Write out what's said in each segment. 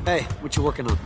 Hey, what you working on?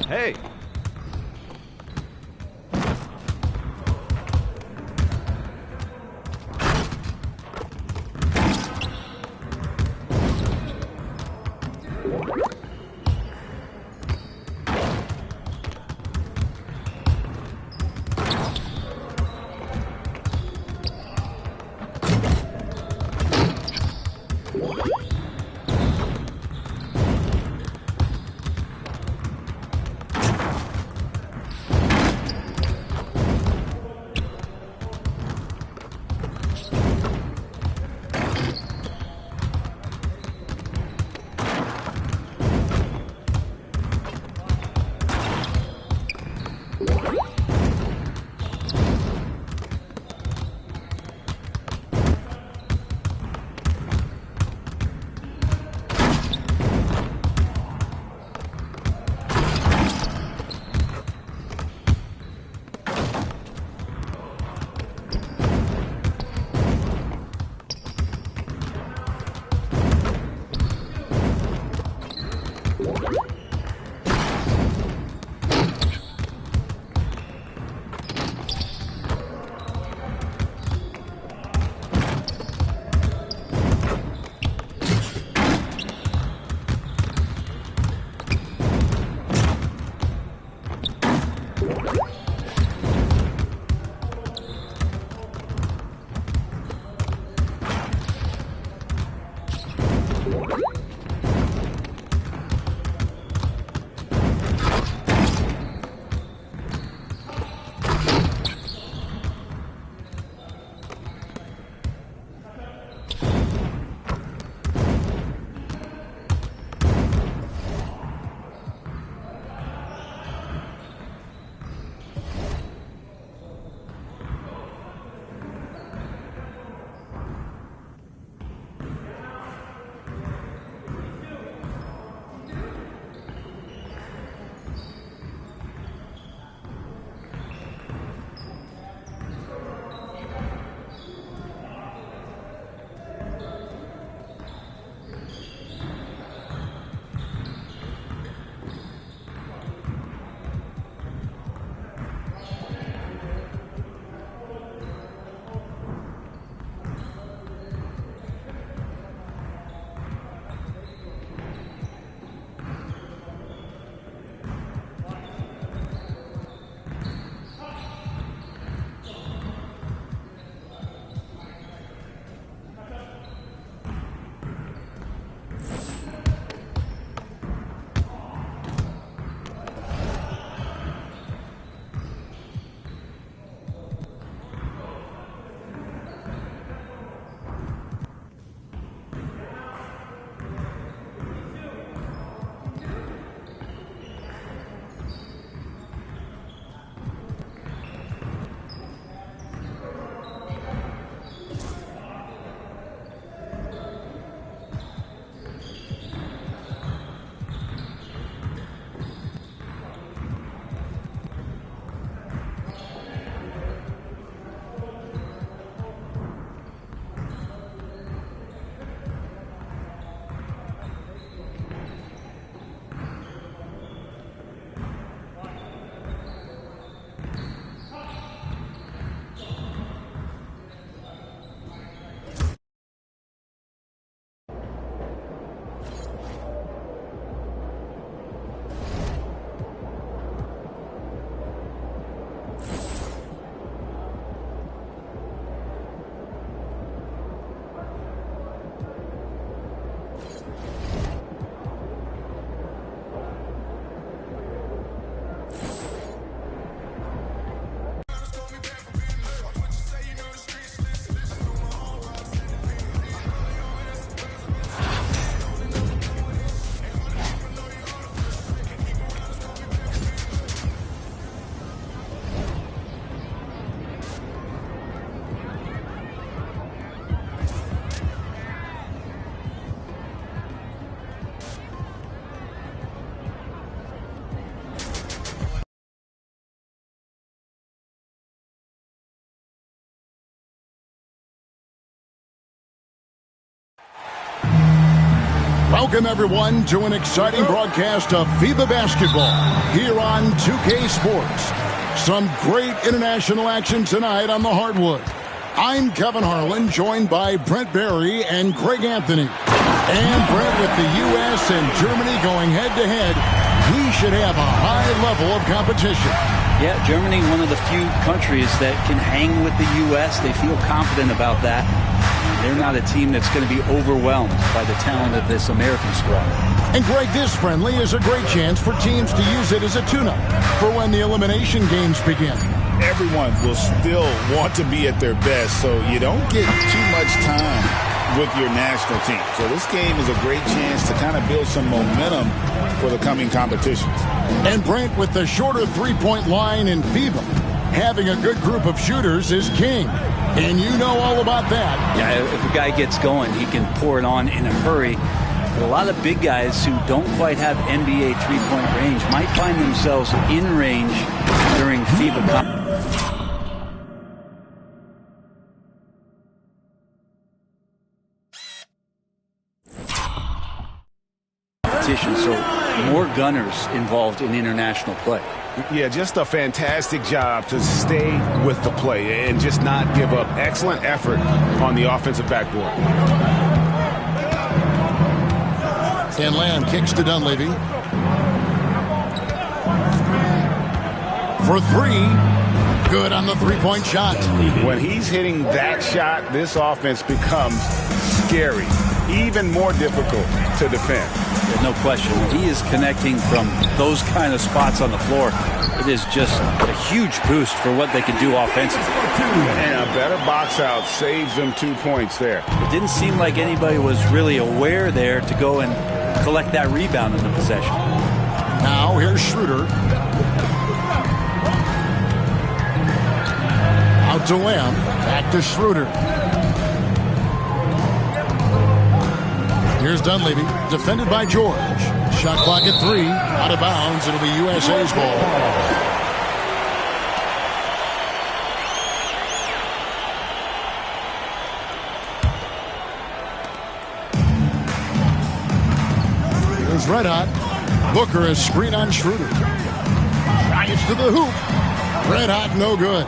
Hey! Welcome, everyone, to an exciting broadcast of FIBA basketball here on 2K Sports. Some great international action tonight on the hardwood. I'm Kevin Harlan, joined by Brent Barry and Greg Anthony. And Brent, with the U.S. and Germany going head-to-head, we should have a high level of competition. Yeah, Germany, one of the few countries that can hang with the U.S. They feel confident about that. They're not a team that's going to be overwhelmed by the talent of this American squad. And Greg, this friendly is a great chance for teams to use it as a tune-up for when the elimination games begin. Everyone will still want to be at their best, so you don't get too much time with your national team. So this game is a great chance to kind of build some momentum for the coming competitions. And Brent, with the shorter three-point line in FIBA, having a good group of shooters is king. And you know all about that. Yeah, if a guy gets going, he can pour it on in a hurry. But a lot of big guys who don't quite have NBA three-point range might find themselves in range during FIBA competition. So more gunners involved in international play. Yeah, just a fantastic job to stay with the play and just not give up. Excellent effort on the offensive backboard. And Lamb kicks to Dunleavy. For three. Good on the three-point shot. When he's hitting that shot, this offense becomes scary. Even more difficult to defend. No question. He is connecting from those kind of spots on the floor. It is just a huge boost for what they can do offensively. And a better box out saves them 2 points there. It didn't seem like anybody was really aware there to go and collect that rebound in the possession. Now here's Schroeder. Out to Lamb. Back to Schroeder. Here's Dunleavy, defended by George. Shot clock at 3, out of bounds. It'll be USA's ball. Here's Red Hot. Booker is screen on Schroeder. Drives to the hoop. Red Hot, no good.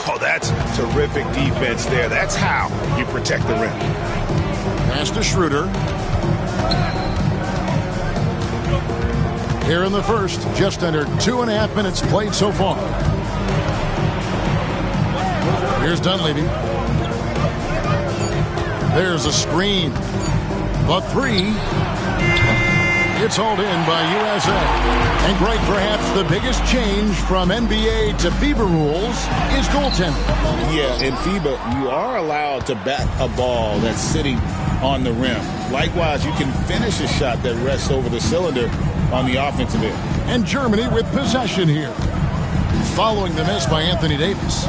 Oh, that's terrific defense there. That's how you protect the rim. Pass to Schroeder. Here in the first, just under 2.5 minutes played so far. Here's Dunleavy. There's a screen. The three. It's hauled in by USA. And Greg, perhaps the biggest change from NBA to FIBA rules is goaltending. Yeah, in FIBA, you are allowed to bat a ball that's sitting on the rim. Likewise, you can finish a shot that rests over the cylinder on the offensive end. And Germany with possession here. Following the miss by Anthony Davis.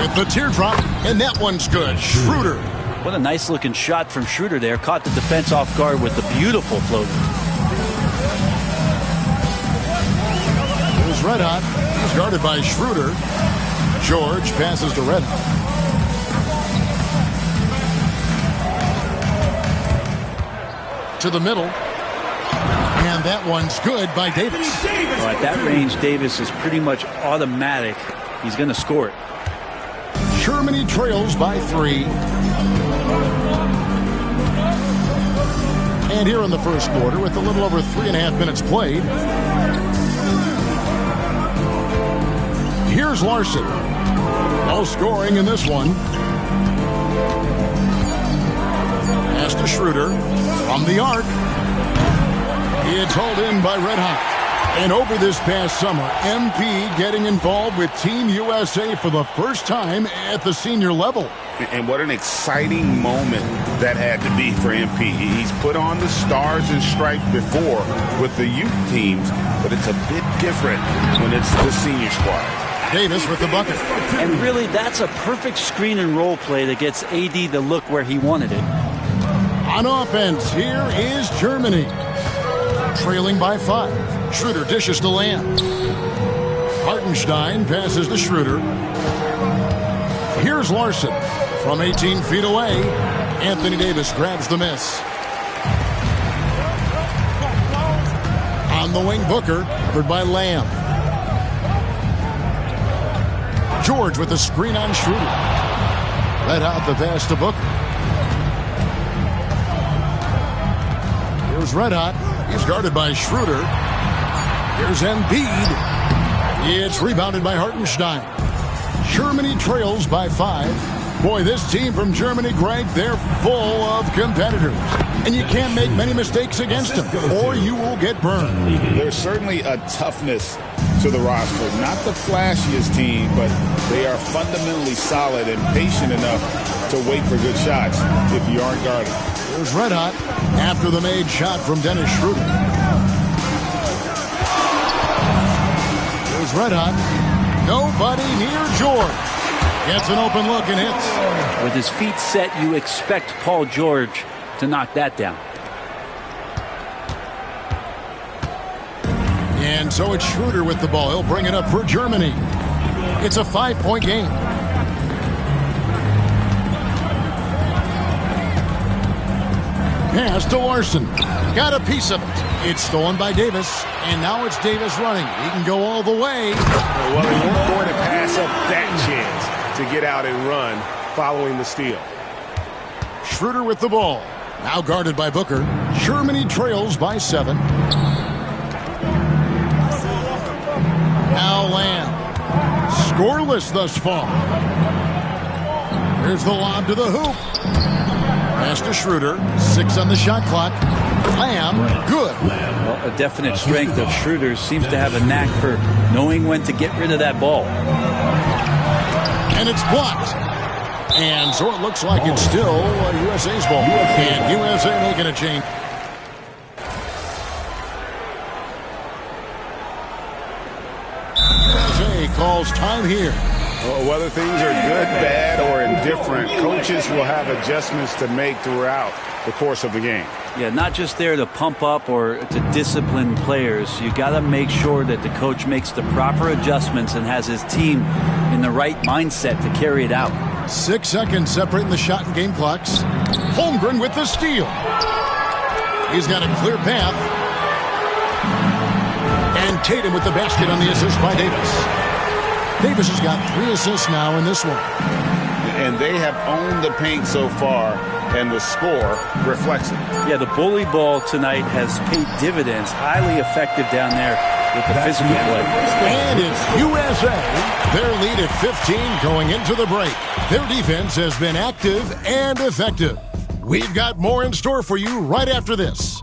With the teardrop, and that one's good. Schroeder. What a nice looking shot from Schroeder there. Caught the defense off guard with the beautiful floater. Here's Red Hot. He's guarded by Schroeder. George passes to Red Hot. To the middle. And that one's good by Davis. Well, at that range, Davis is pretty much automatic. He's going to score it. Germany trails by 3. And here in the first quarter, with a little over 3.5 minutes played, here's Larson. No scoring in this one. Pass to Schroeder from the arc. It's hauled in by Red Hot. And over this past summer, MP getting involved with Team USA for the first time at the senior level. And what an exciting moment that had to be for MP. He's put on the stars and stripes before with the youth teams, but it's a bit different when it's the senior squad. Davis with the bucket. And really, that's a perfect screen and roll play that gets AD to look where he wanted it. On offense, here is Germany. Trailing by 5. Schroeder dishes to Lamb. Hartenstein passes to Schroeder. Here's Larson From 18 feet away, Anthony Davis grabs the miss. On the wing, Booker, covered by Lamb. George with the screen on Schroeder. Let out the pass to Booker. Here's Red Hot. He's guarded by Schroeder. Here's Embiid. It's rebounded by Hartenstein. Germany trails by 5. Boy, this team from Germany, Greg, they're full of competitors. And you can't make many mistakes against them, or you will get burned. There's certainly a toughness to the roster. Not the flashiest team, but they are fundamentally solid and patient enough to wait for good shots if you aren't guarded. Here's Red Hot after the made shot from Dennis Schroeder. Here's Red Hot. Nobody near George. Gets an open look and hits. With his feet set, you expect Paul George to knock that down. And so it's Schroeder with the ball. He'll bring it up for Germany. It's a 5-point game. Pass to Larson. Got a piece of it. It's stolen by Davis. And now it's Davis running. He can go all the way. Well, they weren't going to pass up that chance to get out and run following the steal. Schroeder with the ball. Now guarded by Booker. Germany trails by 7. Now Lamb. Scoreless thus far. Here's the lob to the hoop. Pass to Schroeder. 6 on the shot clock. Lamb, good. Well, a definite strength of Schroeder. Seems to have a knack for knowing when to get rid of that ball. And it's blocked. And so it looks like it's still USA's ball. And USA making a change. USA calls time here. Well, whether things are good, bad, or indifferent, coaches will have adjustments to make throughout the course of the game. Yeah, not just there to pump up or to discipline players. You got to make sure that the coach makes the proper adjustments and has his team in the right mindset to carry it out. 6 seconds separating the shot and game clocks. Holmgren with the steal. He's got a clear path. And Tatum with the basket on the assist by Davis. Davis has got 3 assists now in this one. And they have owned the paint so far, and the score reflects it. Yeah, the bully ball tonight has paid dividends. Highly effective down there with the physical play. And it's USA. Their lead at 15 going into the break. Their defense has been active and effective. We've got more in store for you right after this.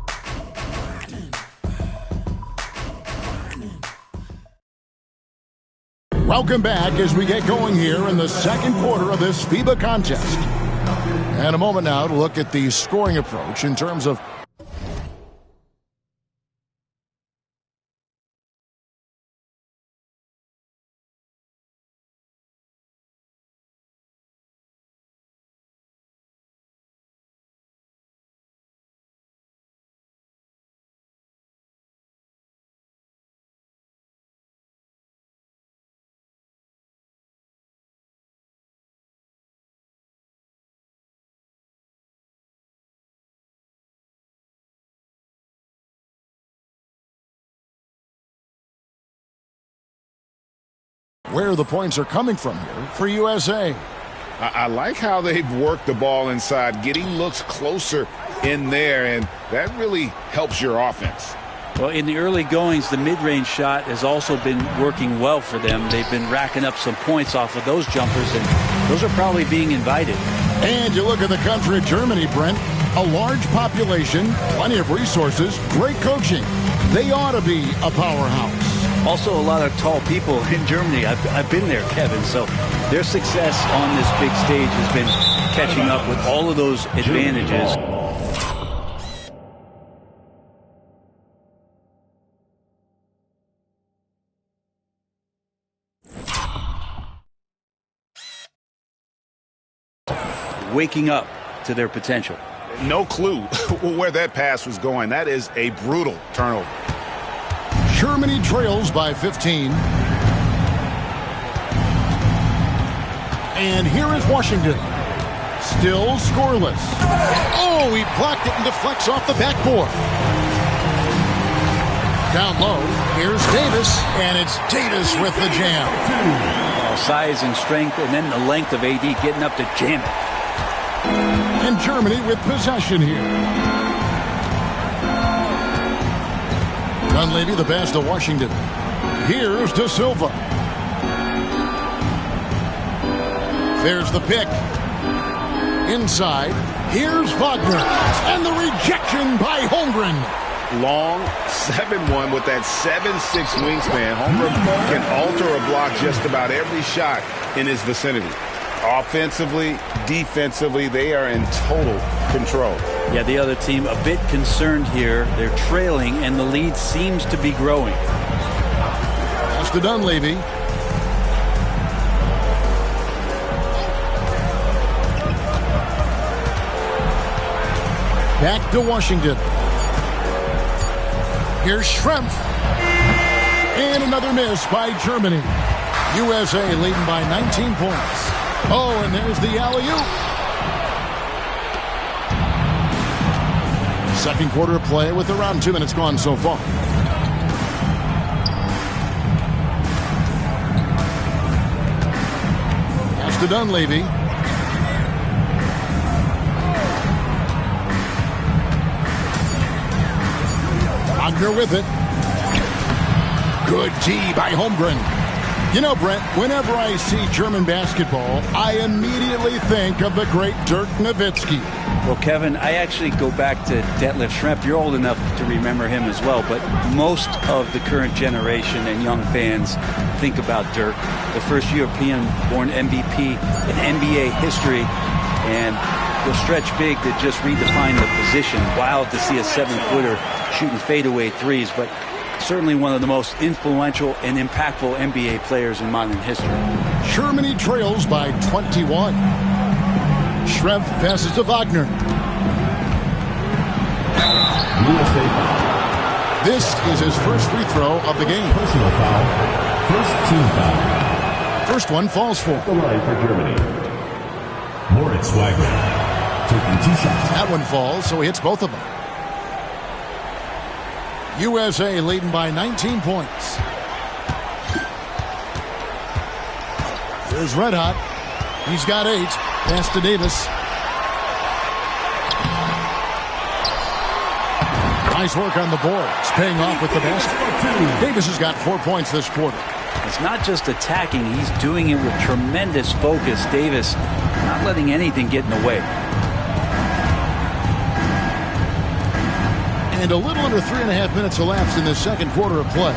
Welcome back as we get going here in the second quarter of this FIBA contest. And a moment now to look at the scoring approach in terms of where the points are coming from here for USA. I like how they've worked the ball inside, getting looks closer in there, and that really helps your offense. Well, in the early goings, the mid-range shot has also been working well for them. They've been racking up some points off of those jumpers, and those are probably being invited. And you look at the country of Germany, Brent, a large population, plenty of resources, great coaching. They ought to be a powerhouse. Also, a lot of tall people in Germany. I've been there, Kevin. So their success on this big stage has been catching up with all of those advantages. Waking up to their potential. No clue where that pass was going. That is a brutal turnover. Germany trails by 15. And here is Washington. Still scoreless. Oh, he blocked it and deflects off the backboard. Down low, here's Davis, and it's Davis with the jam. Well, size and strength, and then the length of AD getting up to jam it. And Germany with possession here. Dunleavy the pass to Washington. Here's De Silva. There's the pick. Inside, here's Wagner. And the rejection by Holmgren. Long 7-1 with that 7'6" wingspan. Holmgren can alter a block just about every shot in his vicinity. Offensively, defensively, they are in total control. Yeah, the other team a bit concerned here. They're trailing, and the lead seems to be growing. That's to Dunleavy. Back to Washington. Here's Schrempf. And another miss by Germany. USA leading by 19 points. Oh, and there's the alley-oop. Second quarter of play with around 2 minutes gone so far. Pass to Dunleavy. Wagner with it. Good D by Holmgren. You know, Brent, whenever I see German basketball, I immediately think of the great Dirk Nowitzki. Well, Kevin, I actually go back to Detlef Schrempf. You're old enough to remember him as well, but most of the current generation and young fans think about Dirk, the first European-born MVP in NBA history, and the stretch big that just redefined the position. Wild to see a 7-footer shooting fadeaway threes, but certainly one of the most influential and impactful NBA players in modern history. Germany trails by 21. Schrempf passes to Wagner. This is his first free throw of the game. Personal foul. First team foul. First one falls for. The line for Germany. Moritz Wagner taking 2 shots. That one falls, so he hits both of them. USA leading by 19 points. Here's Red Hot. He's got 8. Pass to Davis. Nice work on the boards. Paying off with the basket. Davis has got 4 points this quarter. It's not just attacking. He's doing it with tremendous focus. Davis not letting anything get in the way. And a little under 3.5 minutes elapsed in the second quarter of play.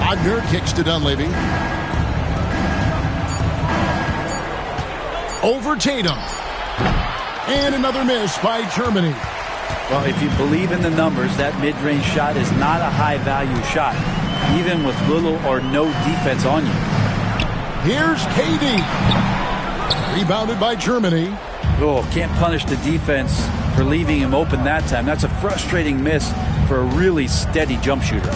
Wagner kicks to Dunleavy. Over Tatum. And another miss by Germany. Well, if you believe in the numbers, that mid-range shot is not a high-value shot, even with little or no defense on you. Here's KD. Rebounded by Germany. Oh, can't punish the defense for leaving him open that time. That's a frustrating miss for a really steady jump shooter.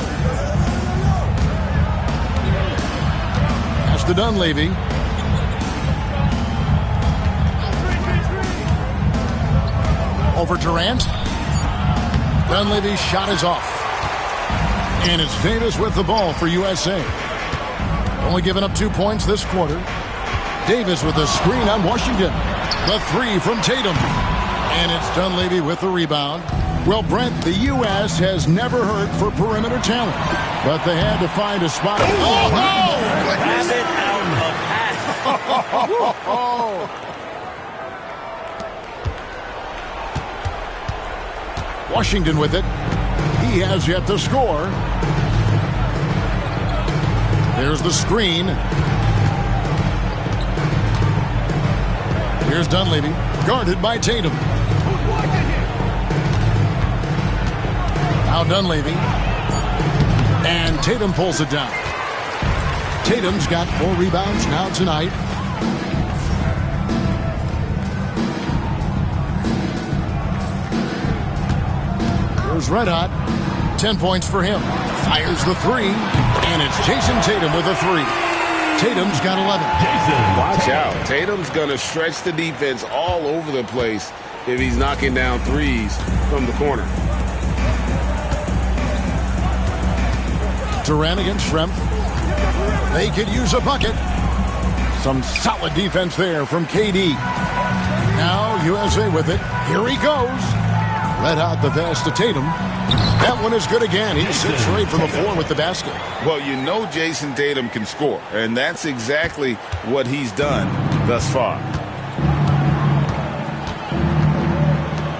Pass to Dunleavy. Over Durant. Dunleavy's shot is off. And it's Davis with the ball for USA. Only giving up 2 points this quarter. Davis with a screen on Washington. The 3 from Tatum. And it's Dunleavy with the rebound. Well, Brent, the U.S. has never hurt for perimeter talent. But they had to find a spot. Oh! Rabbit out of hat. Washington with it. He has yet to score. There's the screen. Here's Dunleavy, guarded by Tatum. Now Dunleavy. And Tatum pulls it down. Tatum's got 4 rebounds now tonight. Here's Red Hot. 10 points for him. Fires the 3. And it's Jason Tatum with a 3. Tatum's got 11. Watch out. Tatum's going to stretch the defense all over the place if he's knocking down threes from the corner. Durant against Schrempf. They could use a bucket. Some solid defense there from KD. Now USA with it. Here he goes. Red hot the pass to Tatum. That one is good again. He's 6 straight from the floor with the basket. Well, you know Jason Tatum can score, and that's exactly what he's done thus far.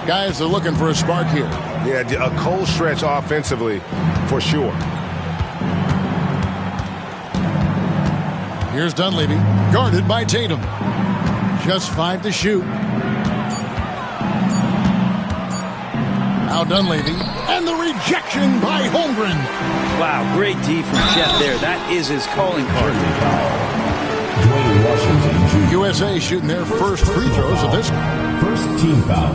Guys are looking for a spark here. Yeah, a cold stretch offensively for sure. Here's Dunleavy, guarded by Tatum. Just 5 to shoot. Now Dunleavy, and the rejection by Holmgren. Wow, great D from Jeff there. That is his calling card. USA shooting their first free throws of this. First team foul.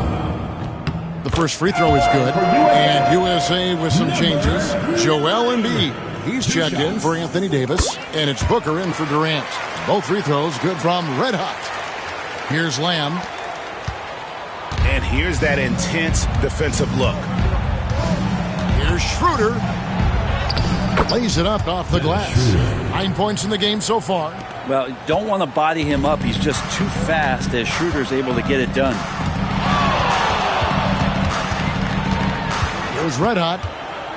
The first free throw is good. And USA with some changes. Joel Embiid. He's checked in for Anthony Davis. And it's Booker in for Durant. Both free throws good from Red Hot. Here's Lamb. And here's that intense defensive look. Here's Schroeder. Lays it up off the glass. 9 points in the game so far. Well, don't want to body him up. He's just too fast as Schroeder's able to get it done. Here's Red Hot.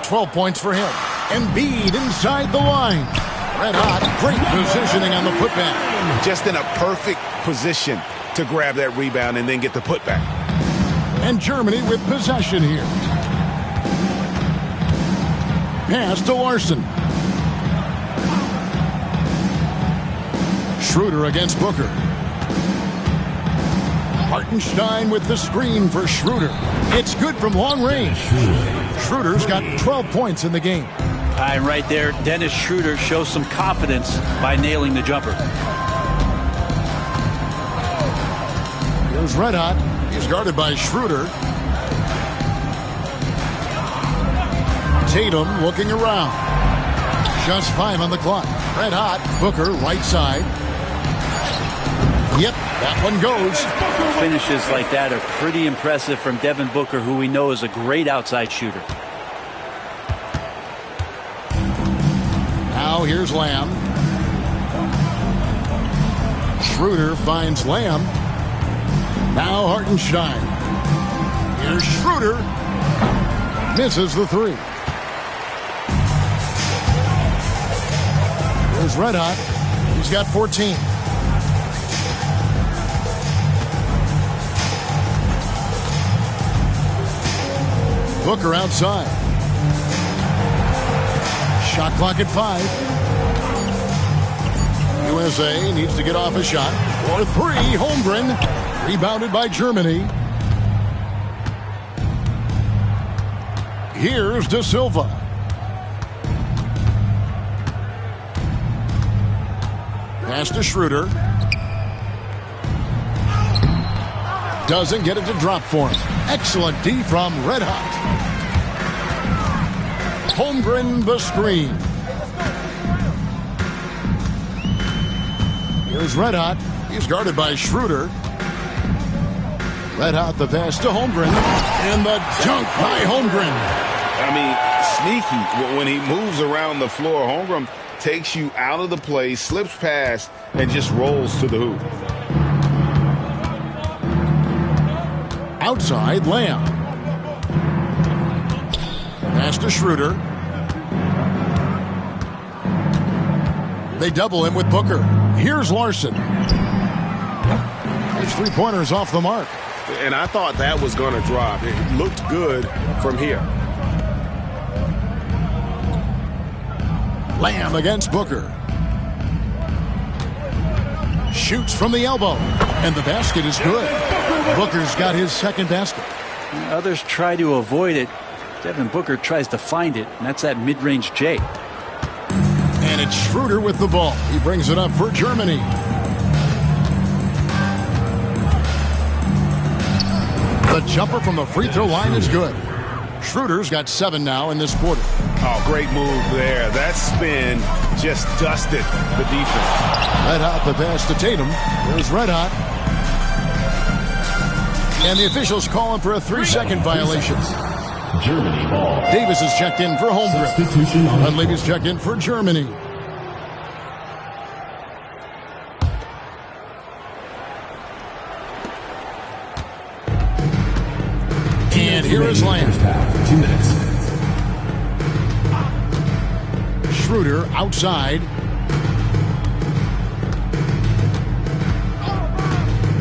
12 points for him. Embiid inside the line. Red Hot, great positioning on the putback. Just in a perfect position to grab that rebound and then get the putback. And Germany with possession here. Pass to Larson. Schroeder against Booker. Hartenstein with the screen for Schroeder. It's good from long range. Schroeder's got 12 points in the game. And right there, Dennis Schroeder shows some confidence by nailing the jumper. Here's Red Hot. He's guarded by Schroeder. Tatum looking around. Just 5 on the clock. Red Hot. Booker right side. Yep, that one goes. Finishes like that are pretty impressive from Devin Booker, who we know is a great outside shooter. Now here's Lamb. Schroeder finds Lamb. Now Hartenstein. Here's Schroeder. Misses the 3. Here's Red Hot. He's got 14. Booker outside. Shot clock at 5. USA needs to get off a shot. For 3, Holmgren. Rebounded by Germany. Here's De Silva. Pass to Schroeder. Doesn't get it to drop for him. Excellent D from Red Hot. Holmgren the screen. Here's Red Hot. He's guarded by Schroeder. Red Hot the pass to Holmgren. And the dunk by Holmgren. I mean, sneaky. When he moves around the floor, Holmgren takes you out of the play, slips past, and just rolls to the hoop. Outside, Lamb. Pass to Schroeder. They double him with Booker. Here's Larson. His 3-pointer's off the mark. And I thought that was going to drop. It looked good from here. Lamb against Booker. Shoots from the elbow. And the basket is good. Booker's got his second basket. Others try to avoid it. Devin Booker tries to find it, and that's that mid-range J. And it's Schroeder with the ball. He brings it up for Germany. The jumper from the free throw line is good. Schroeder's got 7 now in this quarter. Oh, great move there. That spin just dusted the defense. Red Hot the pass to Tatum. Here's Red Hot. And the officials calling for a 3-second violation. Germany ball. Davis is checked in for home grip. Substitution on Dunleavy's checked in for Germany. And here is Lamb. First half, 2 minutes. Schroeder outside.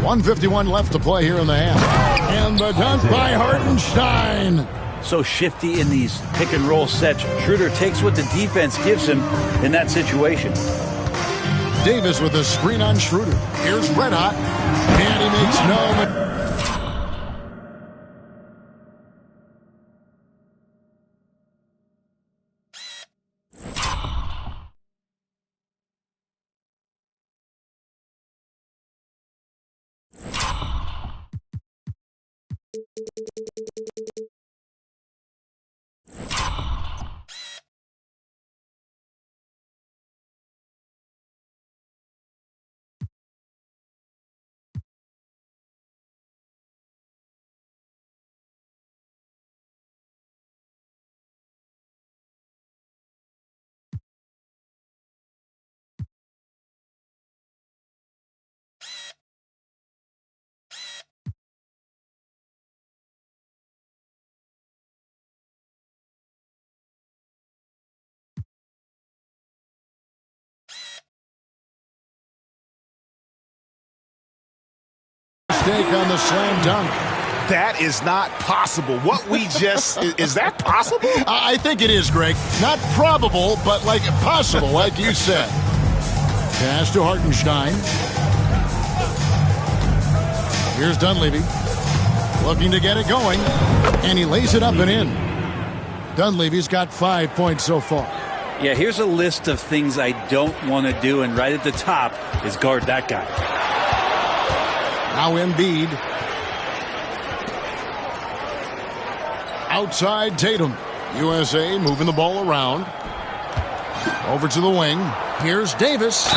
1:51 left to play here in the half. And the dunk by Hartenstein. So shifty in these pick-and-roll sets. Schroeder takes what the defense gives him in that situation. Davis with a screen on Schroeder. Here's Red Hot. And he makes no... Mistake on the slam dunk. That is not possible. What we just... is that possible? I think it is, Greg. Not probable, but like possible, like you said. Pass to Hartenstein. Here's Dunleavy. Looking to get it going. And he lays it up and in. Dunleavy's got 5 points so far. Yeah, here's a list of things I don't want to do, and right at the top is guard that guy. Now Embiid. Outside Tatum. USA moving the ball around. Over to the wing. Here's Davis.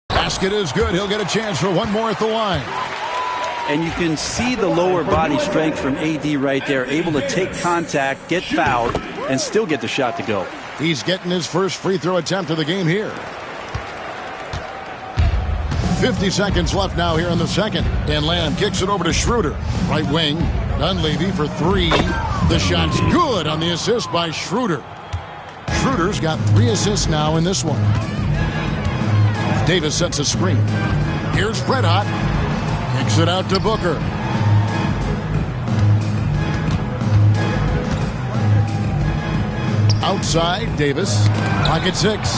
Basket is good. He'll get a chance for one more at the line. And you can see the lower body strength from AD right there, able to take contact, get fouled, and still get the shot to go. He's getting his first free throw attempt of the game here. 50 seconds left now here in the second. And Lamb kicks it over to Schroeder. Right wing. Dunleavy for 3. The shot's good on the assist by Schroeder. Schroeder's got 3 assists now in this one. Davis sets a screen. Here's Red Hot. Kicks it out to Booker. Outside, Davis. Pocket 6.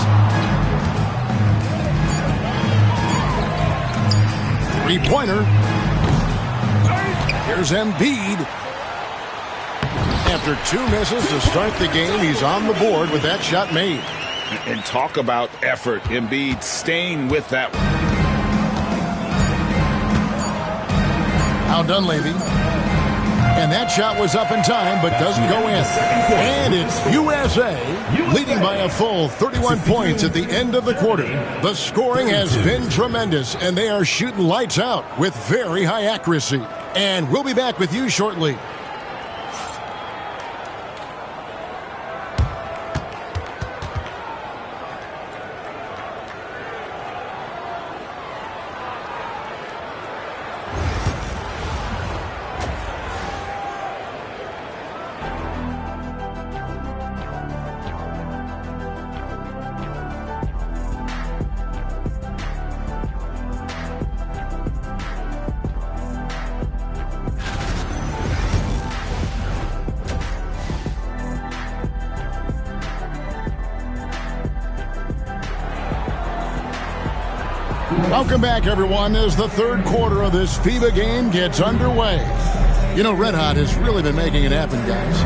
3-pointer. Here's Embiid. After 2 misses to start the game, he's on the board with that shot made. And talk about effort. Embiid staying with that one. Now Dunleavy. And that shot was up in time, but doesn't go in. And it's USA leading by a full 31 points at the end of the quarter. The scoring has been tremendous, and they are shooting lights out with very high accuracy. And we'll be back with you shortly. Welcome back, everyone, as the third quarter of this FIBA game gets underway. You know, Red Hot has really been making it happen, guys.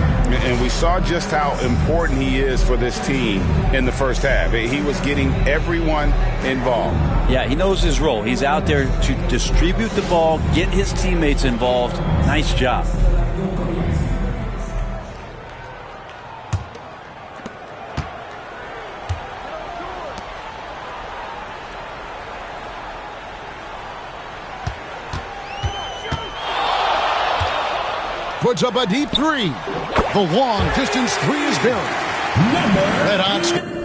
And we saw just how important he is for this team in the first half. He was getting everyone involved. Yeah, he knows his role. He's out there to distribute the ball, get his teammates involved. Nice job. Puts up a deep three. The long distance three is buried. Red Hot.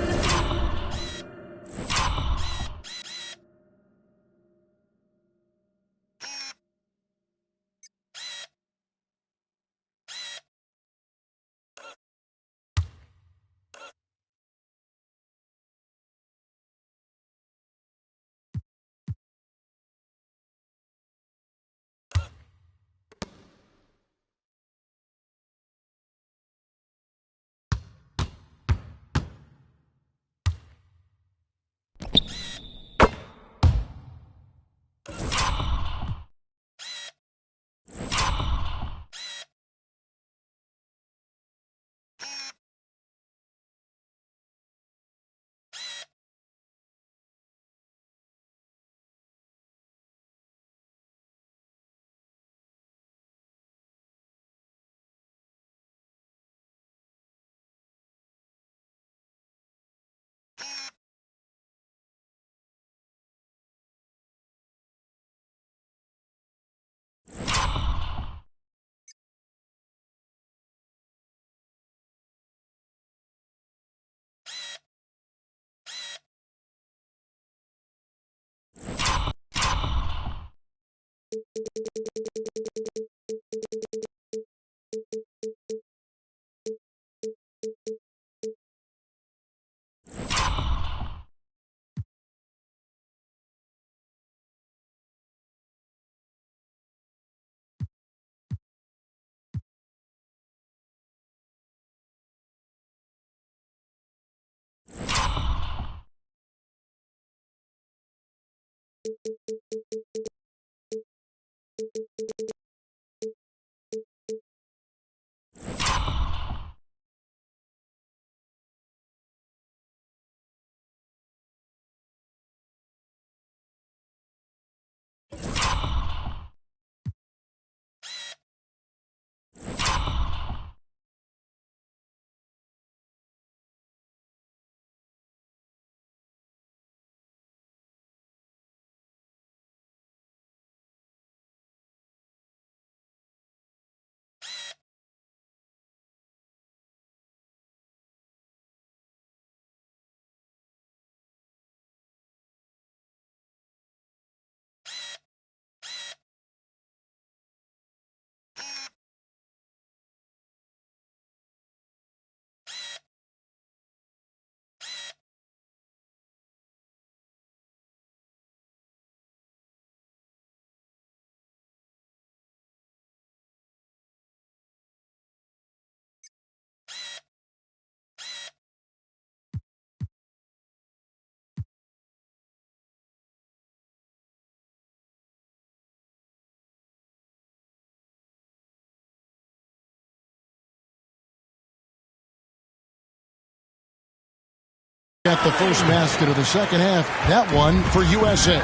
At the first basket of the second half, that one for USA.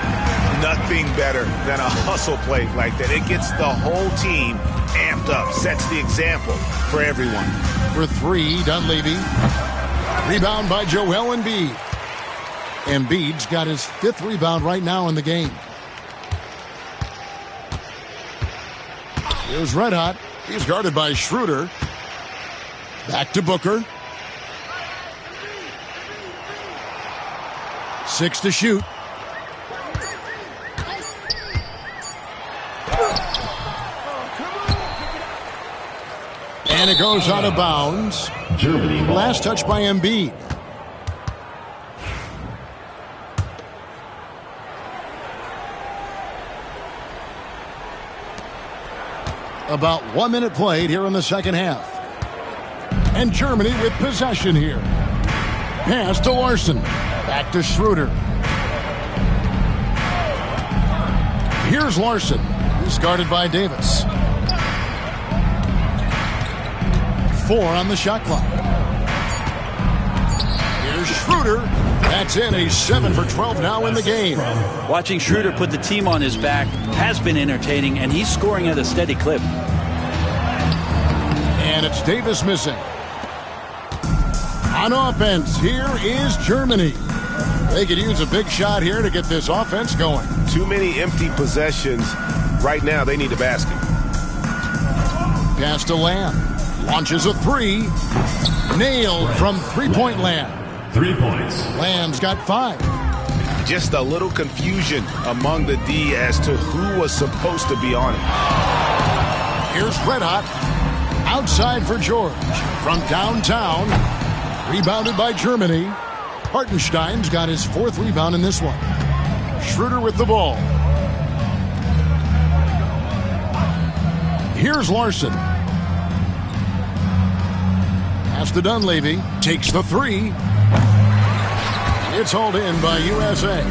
Nothing better than a hustle play like that. It gets the whole team amped up, sets the example for everyone. For three, Dunleavy. Rebound by Joel Embiid. Embiid's got his 5th rebound right now in the game. Here's Red Hot. He's guarded by Schroeder. Back to Booker. 6 to shoot. And it goes out of bounds. Germany. Last touch by Embiid. About 1 minute played here in the second half. And Germany with possession here. Pass to Larson. Back to Schroeder. Here's Larson. He's guarded by Davis. 4 on the shot clock. Here's Schroeder. That's in. A 7 for 12 now in the game. Watching Schroeder put the team on his back has been entertaining, and he's scoring at a steady clip. And it's Davis missing. On offense, here is Germany. They could use a big shot here to get this offense going. Too many empty possessions. Right now, they need a basket. Pass to Lamb. Launches a 3. Nailed from three-point land. 3 points. Lamb's got 5. Just a little confusion among the D as to who was supposed to be on it. Here's Red Hot. Outside for George. From downtown. Rebounded by Germany. Hartenstein's got his 4th rebound in this one. Schroeder with the ball. Here's Larson. Pass to Dunleavy. Takes the 3. It's hauled in by USA.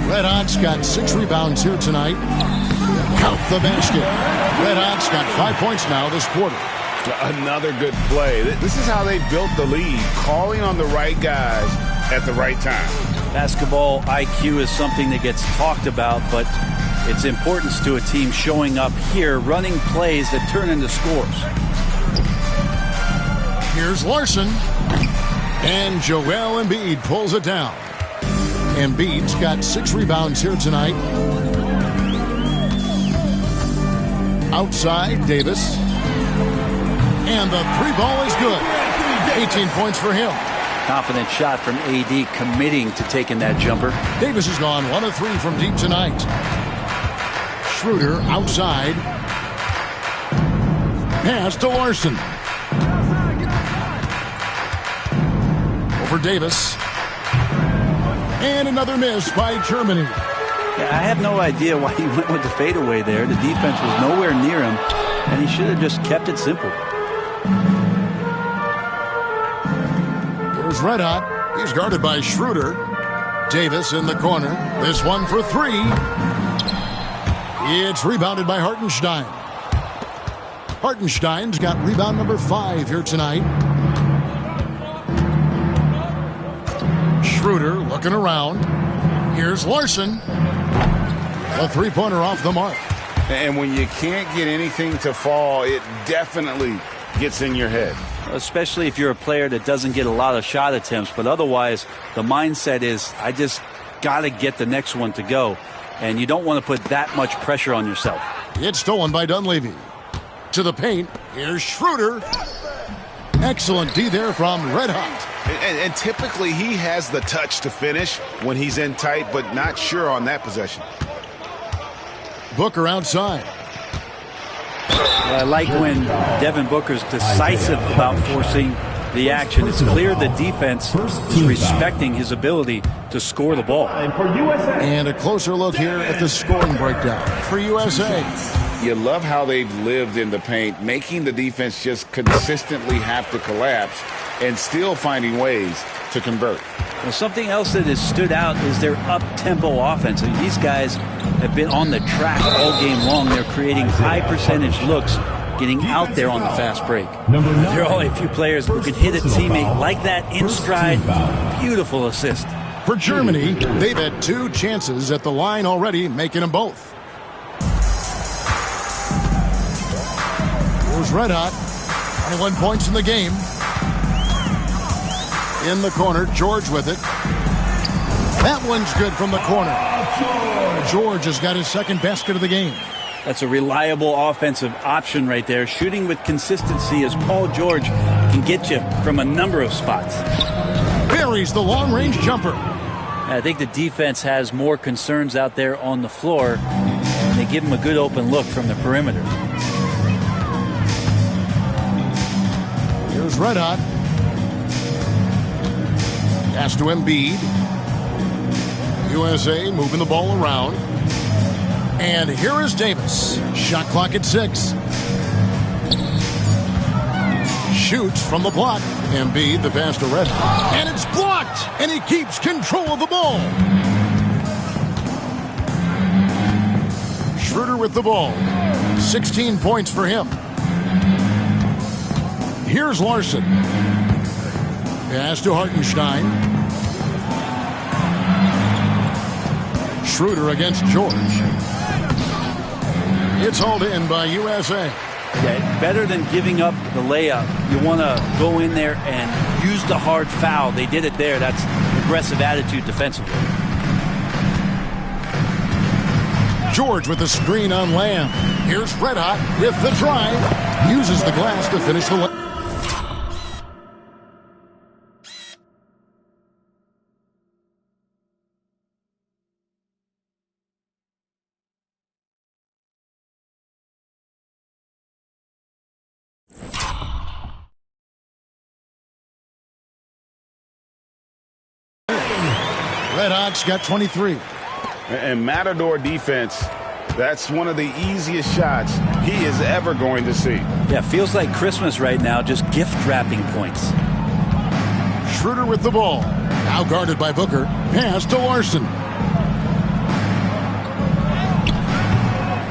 Red Hot's got 6 rebounds here tonight. Count the basket. Red Hot's got 5 points now this quarter. Another good play. This is how they built the lead, calling on the right guys at the right time. Basketball IQ is something that gets talked about, but its importance to a team showing up here, running plays that turn into scores. Here's Larson. And Joel Embiid pulls it down. Embiid's got 6 rebounds here tonight. Outside, Davis. And the 3 ball is good. 18 points for him. Confident shot from AD, committing to taking that jumper. Davis has gone 1 of 3 from deep tonight. Schroeder outside. Pass to Larson. For Davis. And another miss by Germany. Yeah, I have no idea why he went with the fadeaway there. The defense was nowhere near him, and he should have just kept it simple. Here's Red Hot. He's guarded by Schroeder. Davis in the corner. This one for 3. It's rebounded by Hartenstein. Hartenstein's got rebound number 5 here tonight. Schroeder looking around. Here's Larson. A 3-pointer off the mark. And when you can't get anything to fall, it definitely gets in your head. Especially if you're a player that doesn't get a lot of shot attempts. But otherwise, the mindset is, I just got to get the next one to go. And you don't want to put that much pressure on yourself. It's stolen by Dunleavy. To the paint. Here's Schroeder. Excellent D there from Red Hot. And typically he has the touch to finish when he's in tight, but not sure on that possession. Booker outside. I like when Devin Booker's decisive about forcing the action. It's clear the defense is respecting his ability to score the ball. And a closer look here at the scoring breakdown for USA. You love how they've lived in the paint, making the defense just consistently have to collapse and still finding ways to convert. Well, something else that has stood out is their up-tempo offense. I mean, these guys have been on the track all game long. They're creating high-percentage looks, getting out there on the fast break. There are only a few players who can hit a teammate like that in stride. Beautiful assist. For Germany, they've had 2 chances at the line already, making them both. Here's Red Hot. 21 points in the game. In the corner, George with it. That one's good from the corner. George has got his 2nd basket of the game. That's a reliable offensive option right there. Shooting with consistency as Paul George can get you from a number of spots. Buries the long-range jumper. I think the defense has more concerns out there on the floor, and they give him a good open look from the perimeter. Here's Red Hot. Pass to Embiid. USA moving the ball around. And here is Davis. Shot clock at 6. Shoots from the block. Embiid, the pass to Red Hot. And it's blocked. And he keeps control of the ball. Schroeder with the ball. 16 points for him. Here's Larson. Pass to Hartenstein. Schroeder against George. It's hauled in by USA. Yeah, better than giving up the layup. You want to go in there and use the hard foul. They did it there. That's aggressive attitude defensively. George with the screen on Lamb. Here's Red Hot with the drive. Uses the glass to finish the layup. Red Hot's got 23. And Matador defense, that's one of the easiest shots he is ever going to see. Yeah, feels like Christmas right now, just gift wrapping points. Schroeder with the ball. Now guarded by Booker. Pass to Larson.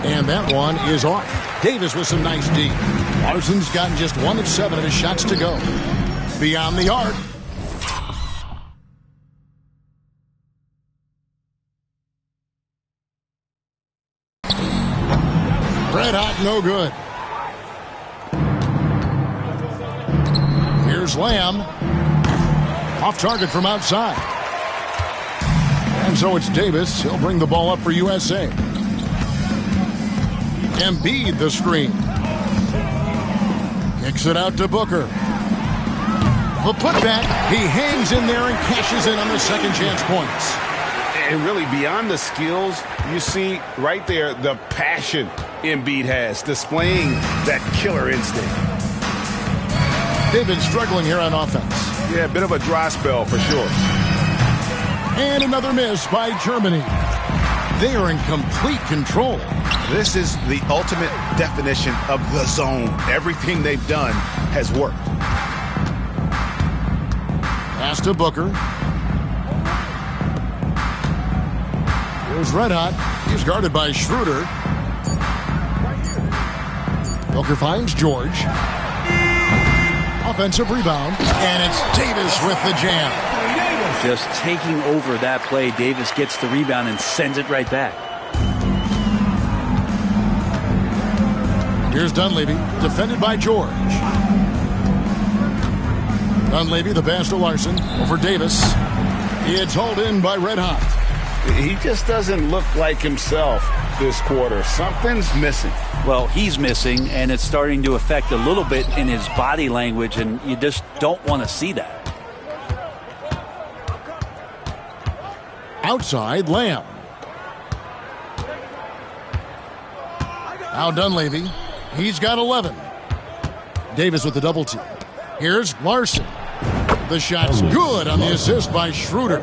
And that one is off. Davis with some nice D. Larson's gotten just 1 of 7 of his shots to go. Beyond the arc. Red Hot, no good. Here's Lamb. Off target from outside. And so it's Davis. He'll bring the ball up for USA. Embiid the screen. Kicks it out to Booker. The putback. He hangs in there and cashes in on the second chance points. And really, beyond the skills, you see right there the passion Embiid has, displaying that killer instinct. They've been struggling here on offense. Yeah, a bit of a dry spell for sure. And another miss by Germany. They are in complete control. This is the ultimate definition of the zone. Everything they've done has worked. Pass to Booker. Here's Red Hot. He's guarded by Schroeder. Booker finds George. Offensive rebound. And it's Davis with the jam. Just taking over that play. Davis gets the rebound and sends it right back. Here's Dunleavy, defended by George. Dunleavy, the pass to Larson. Over Davis. It's hauled in by Red Hot. He just doesn't look like himself this quarter. Something's missing. Well, he's missing, and it's starting to affect a little bit in his body language, and you just don't want to see that. Outside, Lamb. Now Dunleavy. He's got 11. Davis with the double team. Here's Larson. The shot's good on the assist by Schroeder.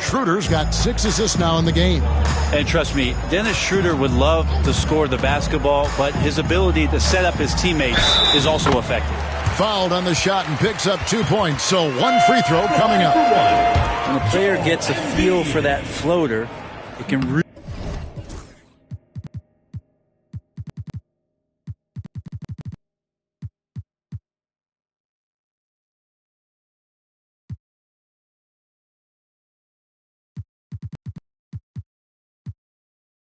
Schroeder's got 6 assists now in the game. And trust me, Dennis Schroeder would love to score the basketball, but his ability to set up his teammates is also effective. Fouled on the shot and picks up 2 points, so 1 free throw coming up. When a player gets a feel for that floater, it can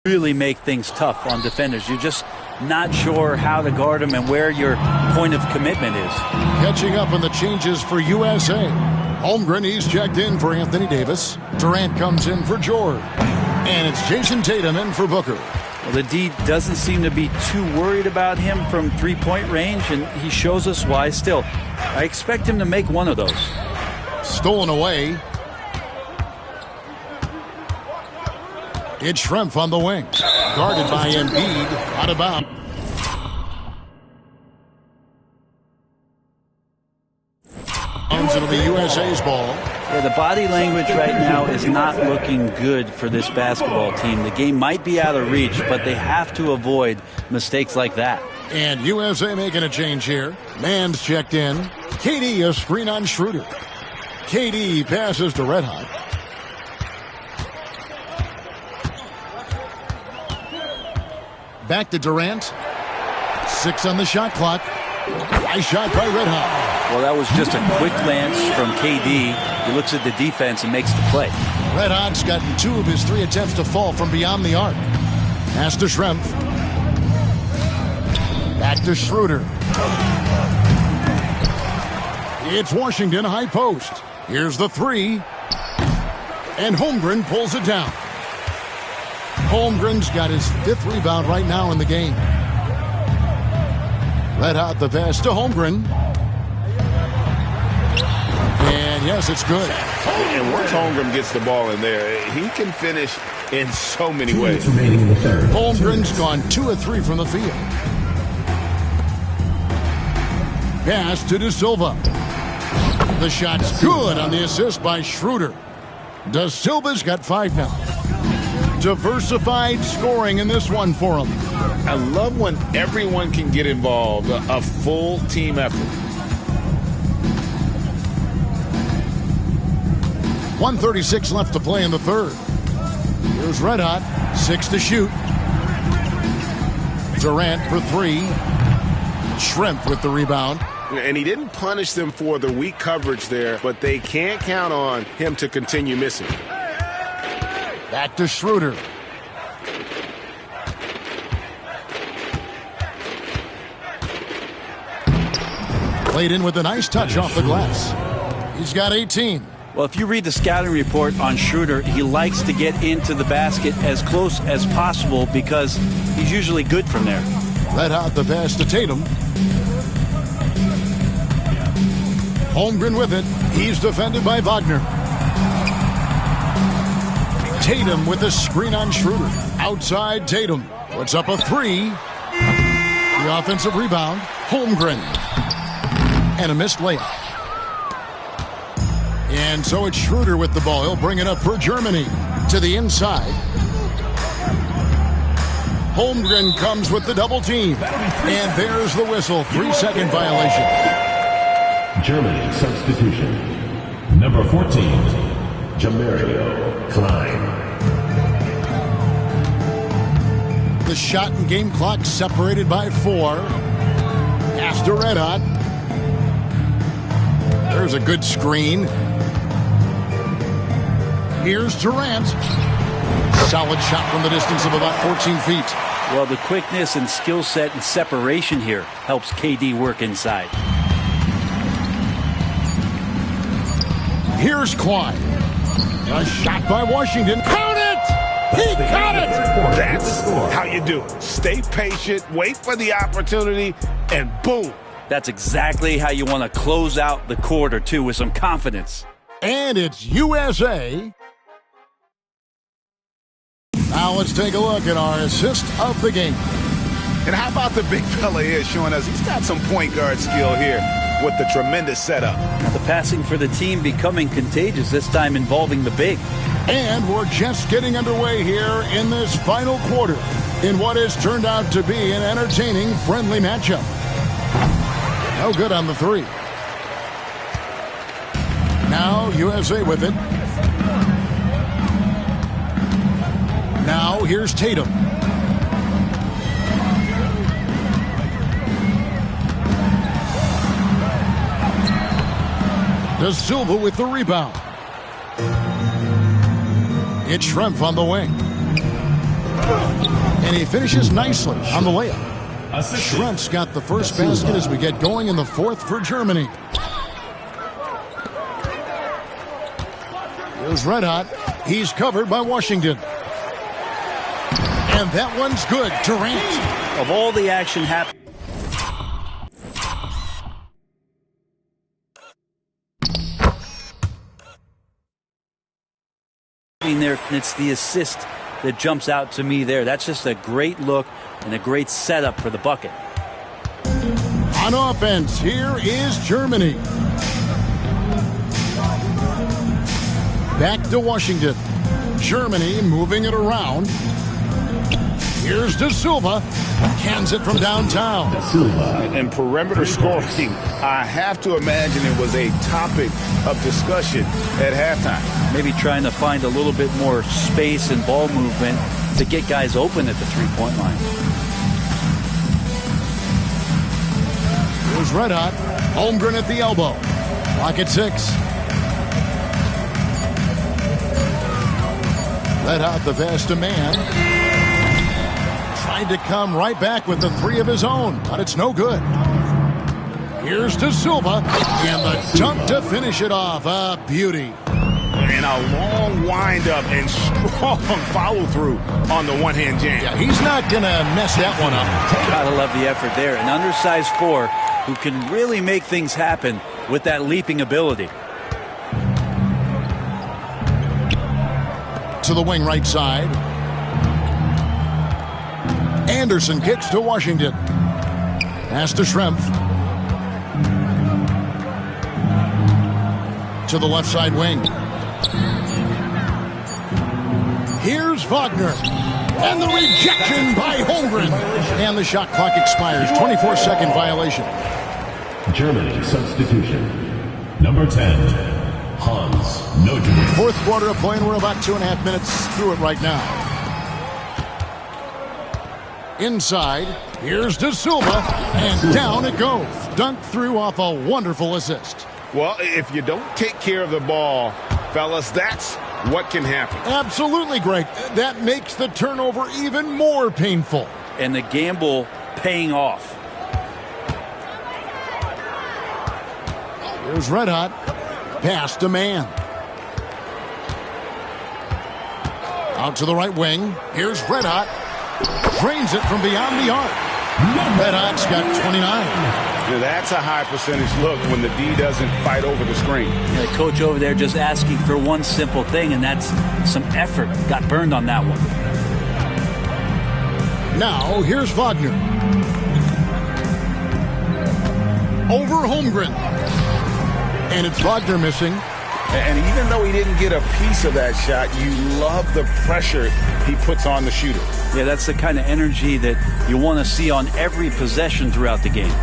really make things tough on defenders. You're just not sure how to guard them and where your point of commitment is. Catching up on the changes for USA. Holmgren, he's checked in for Anthony Davis. Durant comes in for George. And it's Jason Tatum in for Booker. Well, the D doesn't seem to be too worried about him from three-point range, and he shows us why. Still, I expect him to make one of those. Stolen away. It's Schrempf on the wing. Guarded by Embiid. Out of bounds. It'll be USA's ball. Yeah, the body language right now is not looking good for this basketball team. The game might be out of reach, but they have to avoid mistakes like that. And USA making a change here. Mann's checked in. KD a screen on Schroeder. KD passes to Red Hot. Back to Durant. 6 on the shot clock. Nice shot by Red Hot. Well, that was just a quick glance from KD. He looks at the defense and makes the play. Red Hot's gotten 2 of his 3 attempts to fall from beyond the arc. Pass to Schrempf. Back to Schroeder. It's Washington high post. Here's the 3. And Holmgren pulls it down. Holmgren's got his 5th rebound right now in the game. Red Hot the pass to Holmgren. And yes, it's good. And once Holmgren gets the ball in there, he can finish in so many ways. Holmgren's gone 2 of 3 from the field. Pass to De Silva. The shot's good on the assist by Schroeder. De Silva's got 5 now. Diversified scoring in this one for him. I love when everyone can get involved, a full team effort. 1:36 left to play in the third. Here's Red Hot, 6 to shoot. Durant for 3. Schrempf with the rebound. And he didn't punish them for the weak coverage there, but they can't count on him to continue missing. Back to Schroeder. Played in with a nice touch off the glass. He's got 18. Well, if you read the scouting report on Schroeder, he likes to get into the basket as close as possible because he's usually good from there. Red Hot the pass to Tatum. Holmgren with it. He's defended by Wagner. Tatum with a screen on Schroeder. Outside Tatum. Puts up a 3. The offensive rebound. Holmgren. And a missed layup. And so it's Schroeder with the ball. He'll bring it up for Germany. To the inside. Holmgren comes with the double team. And there's the whistle. 3-second violation. Germany substitution. Number 14, Jamario Klein. The shot and game clock separated by 4. Pass to Red Hot. There's a good screen. Here's Durant. Solid shot from the distance of about 14 feet. Well, the quickness and skill set and separation here helps KD work inside. Here's Klein. A shot by Washington. Count it! He got it! That's how you do it. Stay patient, wait for the opportunity, and boom. That's exactly how you want to close out the quarter, too, with some confidence. And it's USA. Now let's take a look at our assist of the game. And how about the big fella here showing us he's got some point guard skill here with the tremendous setup. Now the passing for the team becoming contagious, this time involving the big. And we're just getting underway here in this final quarter in what has turned out to be an entertaining, friendly matchup. No good on the 3. Now USA with it. Now here's Tatum. De Silva with the rebound. It's Schrempf on the wing. And he finishes nicely on the layup. Schrempf's got the first basket as we get going in the 4th for Germany. Here's Red Hot. He's covered by Washington. And that one's good. Durant. Of all the action happening there, it's the assist that jumps out to me there. That's just a great look and a great setup for the bucket. On offense, here is Germany. Back to Washington. Germany moving it around. Here's De Silva. Hands it from downtown. De Silva. And perimeter scoring, I have to imagine it was a topic of discussion at halftime. Maybe trying to find a little bit more space and ball movement to get guys open at the three-point line. Goes red hot. Holmgren at the elbow. Clock at 6. Red hot the pass to man. Tried to come right back with the 3 of his own, but it's no good. Here's to Silva, and the dunk to finish it off. A beauty. And a long windup and strong follow-through on the one-hand jam. Yeah, he's not going to mess that one up. Gotta love the effort there. An undersized 4 who can really make things happen with that leaping ability. To the wing right side. Anderson kicks to Washington. Pass to Schrempf. To the left side wing. Here's Wagner. And the rejection by Holmgren. And the shot clock expires. 24-second violation. Germany substitution. Number 10, Hans Nojewitz. Fourth quarter of play, and we're about 2.5 minutes through it right now. Inside, here's De Silva, and down it goes. Dunked through off a wonderful assist. Well, if you don't take care of the ball, fellas, that's what can happen. Absolutely, Greg. That makes the turnover even more painful. And the gamble paying off. Here's red hot. Pass to man. Out to the right wing. Here's red hot. Drains it from beyond the arc. Red hot's got 29. Now, that's a high percentage look when the D doesn't fight over the screen. The coach over there just asking for one simple thing, and that's some effort. Got burned on that one. Now, here's Wagner. Over Holmgren. And it's Wagner missing. And even though he didn't get a piece of that shot, you love the pressure he puts on the shooter. Yeah, that's the kind of energy that you want to see on every possession throughout the game.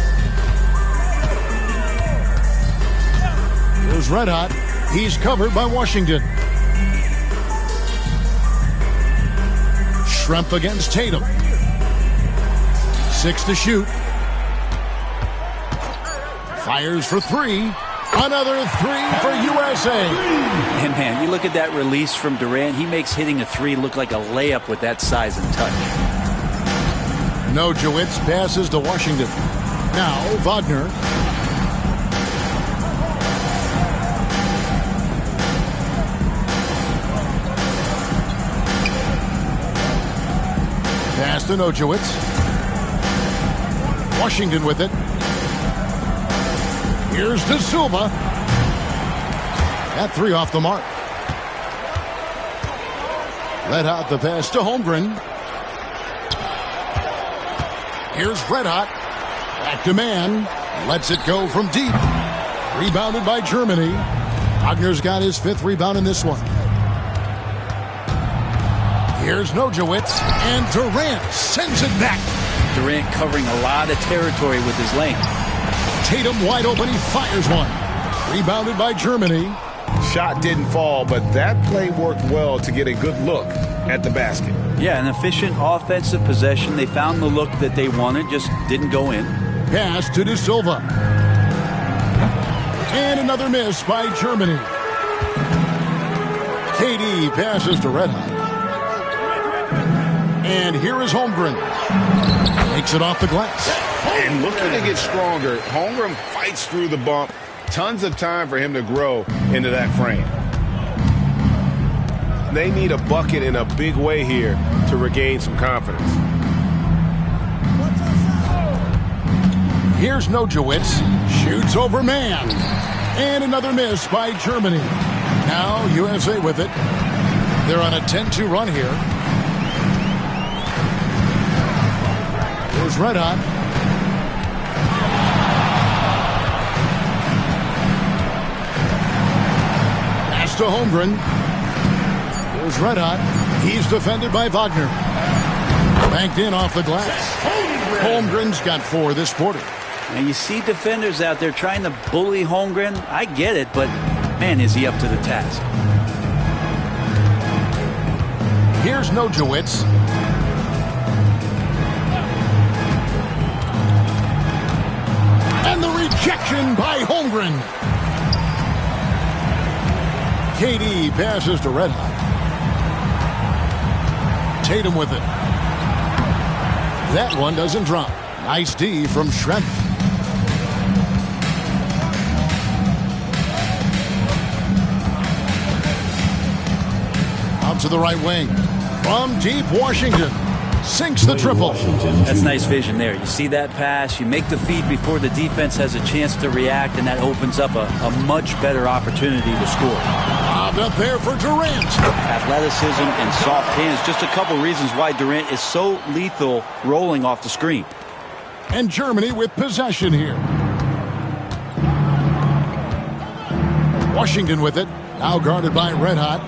Here's red hot. He's covered by Washington. Schrempf against Tatum. 6 to shoot. Fires for 3. Another 3 for USA. And man, you look at that release from Durant. He makes hitting a 3 look like a layup with that size and touch. Nojewitz passes to Washington. Now Wagner. Pass to Nojewitz. Washington with it. Here's De Silva. That 3 off the mark. Red hot the pass to Holmgren. Here's red hot. Back to man. Lets it go from deep. Rebounded by Germany. Wagner's got his 5th rebound in this one. Here's Nojewitz. And Durant sends it back. Durant covering a lot of territory with his length. Tatum wide open. He fires one. Rebounded by Germany. Shot didn't fall, but that play worked well to get a good look at the basket. Yeah, an efficient offensive possession. They found the look that they wanted, just didn't go in. Pass to De Silva. And another miss by Germany. KD passes to red hot. And here is Holmgren. Makes it off the glass. And looking to get stronger, Holmgren fights through the bump. Tons of time for him to grow into that frame. They need a bucket in a big way here to regain some confidence. Here's Nojewitz. Shoots over man. And another miss by Germany. Now USA with it. They're on a 10-2 run here. Here's red hot. Pass to Holmgren. Here's red hot. He's defended by Wagner. Banked in off the glass. Holmgren's got 4 this quarter. And you see defenders out there trying to bully Holmgren. I get it, but man, is he up to the task. Here's Nojewitz. And the Rejection by Holmgren. KD passes to Red Hot. Tatum with it. That one doesn't drop. Nice D from Schrempf. Out to the right wing. From deep, Washington. Sinks the triple. That's nice vision there. You see that pass, you make the feed before the defense has a chance to react, and that opens up a much better opportunity to score. Lobbed up there for Durant. Athleticism and soft hands, just a couple reasons why Durant is so lethal rolling off the screen. And Germany with possession here. Washington with it. Now guarded by Red Hot.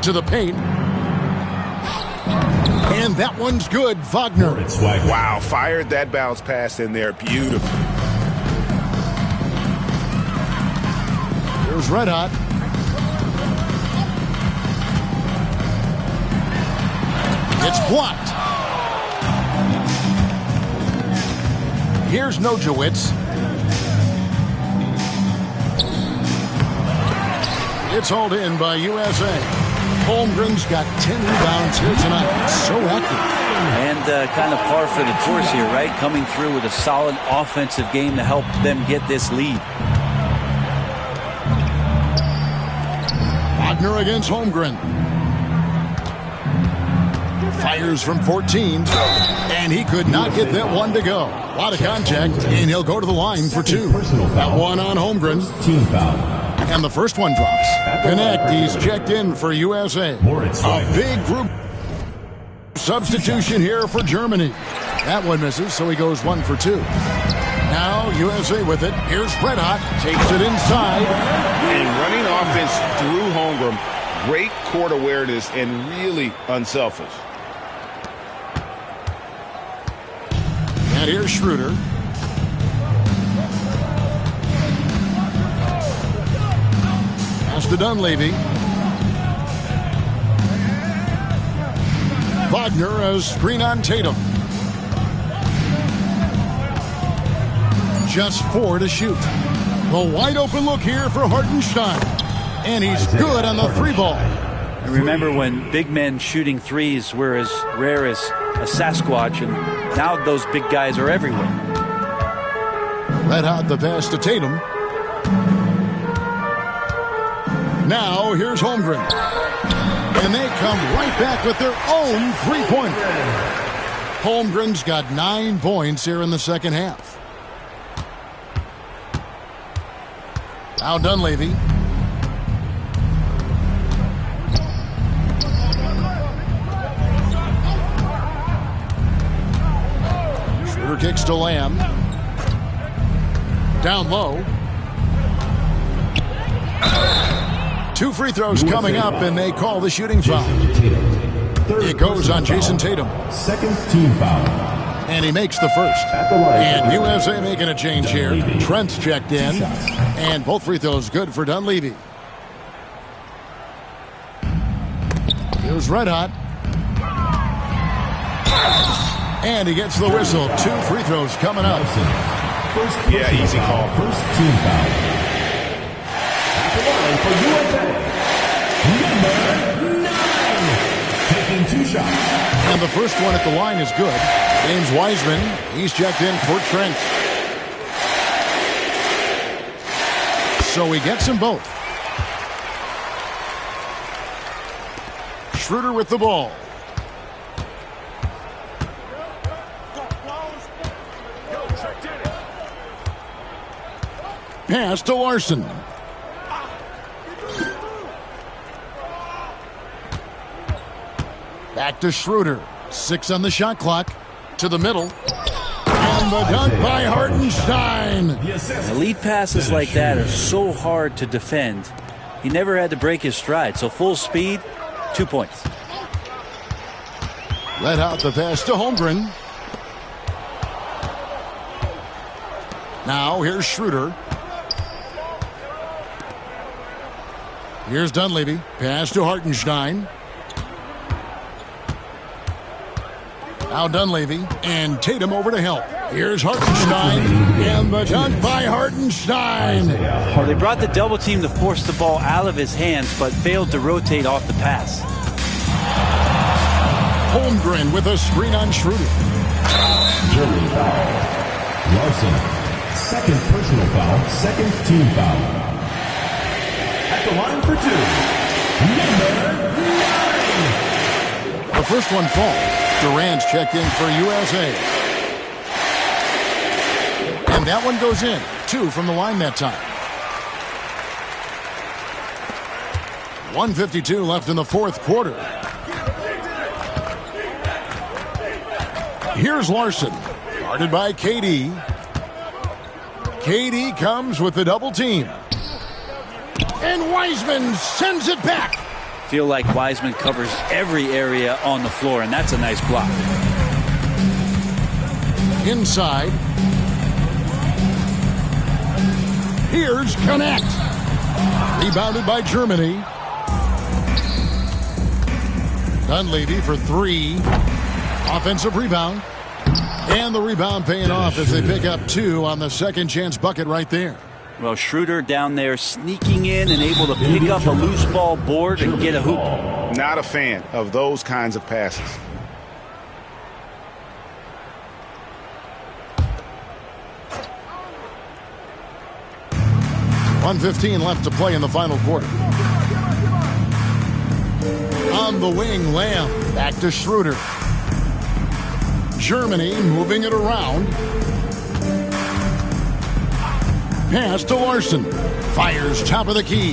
To the paint. And that one's good. Wagner. Wow, fired that bounce pass in there. Beautiful. Here's Red Hot. It's blocked. Here's Nojewicz. It's hauled in by USA. Holmgren's got 10 rebounds here tonight. So active. And kind of par for the course here, right? Coming through with a solid offensive game to help them get this lead. Wagner against Holmgren. Fires from 14. And he could not get that one to go. A lot of contact, and he'll go to the line for two. That one on Holmgren. Team foul. And the first one drops. Connect, he's checked in for USA. A big group substitution here for Germany. That one misses, so he goes 1 for 2. Now USA with it. Here's Red Hot. Takes it inside. And running offense through Holmgren. Great court awareness and really unselfish. And here's Schroeder. To Dunleavy. Wagner as screen on Tatum. Just 4 to shoot. The wide open look here for Hartenstein. And he's good on the 3-ball. And remember when big men shooting threes were as rare as a Sasquatch, and now those big guys are everywhere. Red Hot the pass to Tatum. Now, here's Holmgren. And they come right back with their own three-pointer. Holmgren's got 9 points here in the second half. Now Dunleavy. Schroeder kicks to Lamb. Down low. 2 free throws coming up, and they call the shooting foul. It goes on Jason Tatum. Second team foul. And he makes the first. And USA making a change here. Trent's checked in. And both free throws good for Dunleavy. Here's Red Hot. And he gets the whistle. 2 free throws coming up. Yeah, easy call. First team foul. For USA, number 9, taking 2 shots. And the first one at the line is good. James Wiseman, he's checked in for Trent. So he gets them both. Schroeder with the ball. Pass to Larson. Back to Schroeder. 6 on the shot clock. To the middle. And the dunk by Hartenstein. Elite passes like that are so hard to defend. He never had to break his stride. So full speed, 2 points. Let out the pass to Holmgren. Now here's Schroeder. Here's Dunleavy. Pass to Hartenstein. Now Dunleavy and Tatum over to help. Here's Hartenstein, and the dunk by Hartenstein. Well, they brought the double team to force the ball out of his hands, but failed to rotate off the pass. Holmgren with a screen on Schroeder. German foul. Larson. Second personal foul. Second team foul. At the line for 2. Number 9. The first one falls. Durant's checked in for USA. And that one goes in. 2 from the line that time. 1:52 left in the fourth quarter. Here's Larson, guarded by KD. KD comes with the double team. And Wiseman sends it back. Feel like Wiseman covers every area on the floor, and that's a nice block. Inside. Here's Connect. Rebounded by Germany. Dunleavy for 3. Offensive rebound. And the rebound paying off as they pick up 2 on the second chance bucket right there. Well, Schroeder down there sneaking in and able to pick up a loose ball board and get a hoop. Not a fan of those kinds of passes. .115 left to play in the final quarter. On the wing, Lamb. Back to Schroeder. Germany moving it around. Pass to Larson. Fires top of the key.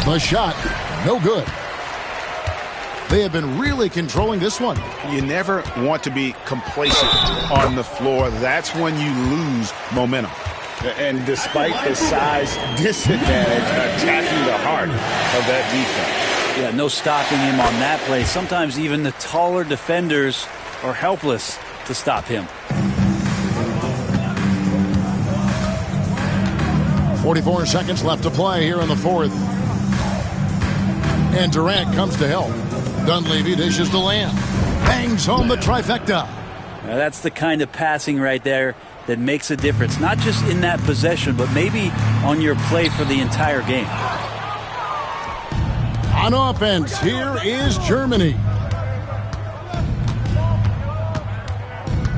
The shot, no good. They have been really controlling this one. You never want to be complacent on the floor. That's when you lose momentum. And despite the size disadvantage, attacking the heart of that defense. Yeah, no stopping him on that play. Sometimes even the taller defenders are helpless to stop him. 44 seconds left to play here in the fourth. And Durant comes to help. Dunleavy dishes to Lamb. Bangs home the trifecta. Now that's the kind of passing right there that makes a difference. Not just in that possession, but maybe on your play for the entire game. On offense, here is Germany.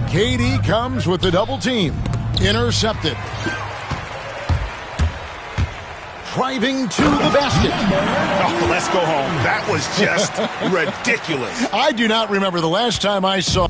KD comes with the double team. Intercepted. Driving to the basket. Oh, let's go home. That was just ridiculous. I do not remember the last time I saw...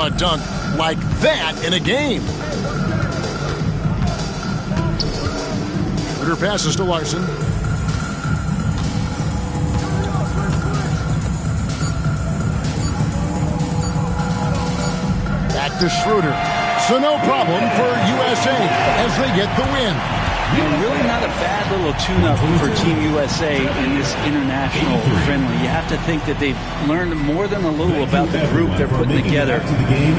a dunk like that in a game. Schroeder passes to Larson. Back to Schroeder. So no problem for USA as they get the win. And really not a bad little tune-up for Team USA in this international friendly. You have to think that they've learned more than a little about the group they're putting together